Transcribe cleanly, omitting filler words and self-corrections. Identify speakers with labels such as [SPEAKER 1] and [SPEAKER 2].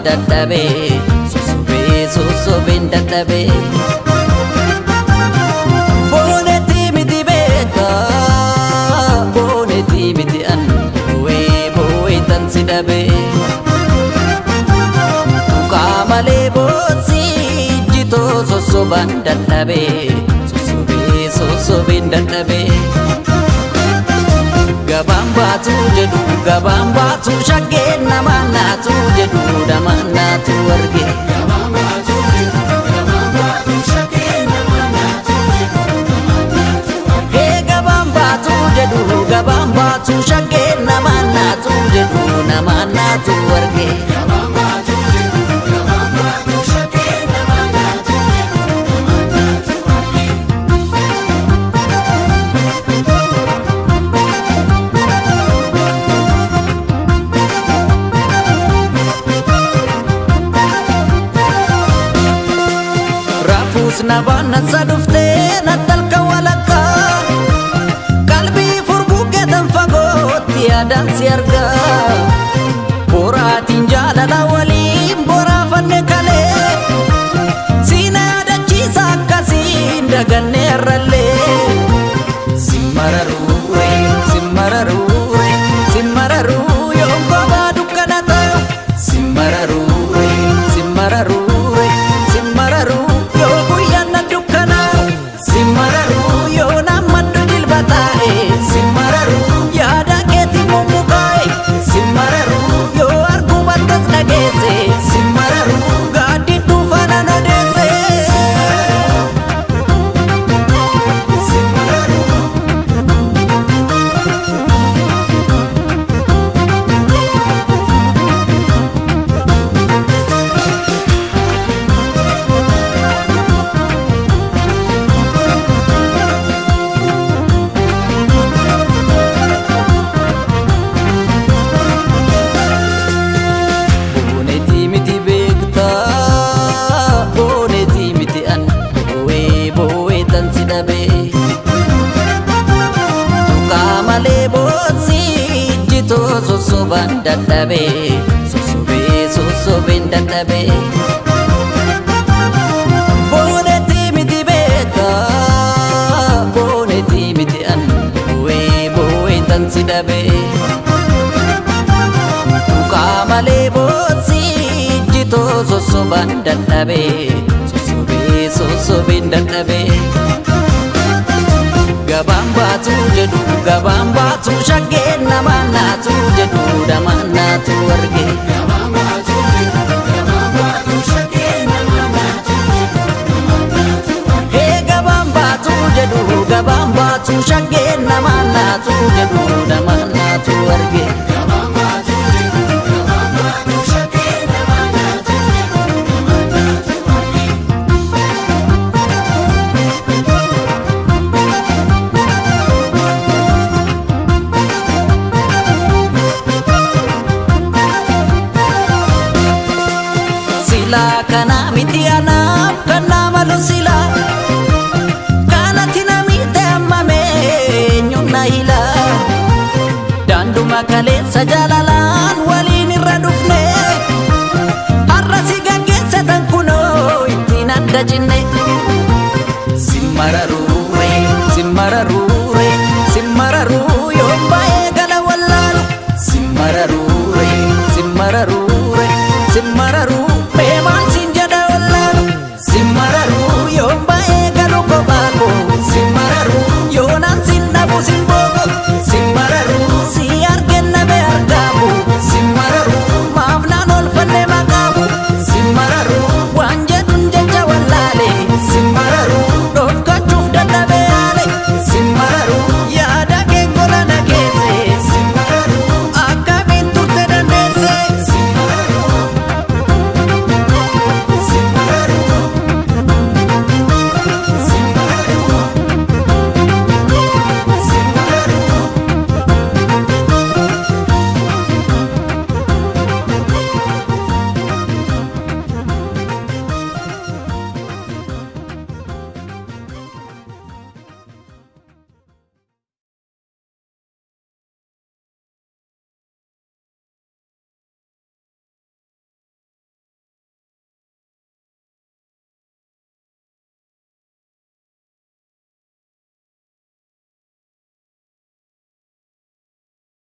[SPEAKER 1] dadhabe sosobeen dadhabe booneti miti beeka booneti miti an boo'eetan si dhabe tuqaamalee bootsi jitoo sosobaan dadhabe sosobeen dadhabe gabaan baatu jedhu gabaan baatu shaggee namaan naatu jedhu namaan naatu arge gabaan baatu jedhu gabaan baatu shaggee namaan naatu jedhu namaan naatu arge gabaan baatu jedhu gabaan baatu shaggee namaan naatu jedhu namaan naatu arge gabaan baatu jedhu gabaan baatu shaggee namaan naatu jedhu namaan naatu arge Nabana sadufte natalka walaka kalbi furbuke dan fagoti adan siarga boratin jalala walim bora fanne kale sina dachi sakasin daganne ralle simararu simararu simararu yongo badukanata simararu simararu simararu sosobaan dadhabe sosobeen dadhabe booneti miti beeka booneti miti an boo'eetan si dhabe tuqaamalee bootsi jitoo sosobaan dadhabe sosobeen dadhabe gabaan baatu jedhu gabaan baatu shaggee namaan naatu jedhu namaan naatu arge gabaan baatu jedhu gabaan baatu shaggee namaan naatu jedhu namaan naatu arge gabaan baatu jedhu gabaan baatu shaggee namaan naatu jedhu namaan naatu arge gabaan baatu jedhu gabaan baatu shaggee namaan naatu jedhu namaan naatu arge kana miti anaaf kana malu sila kana tinamite ammame nyumna ila danduma kaleessa jalalaan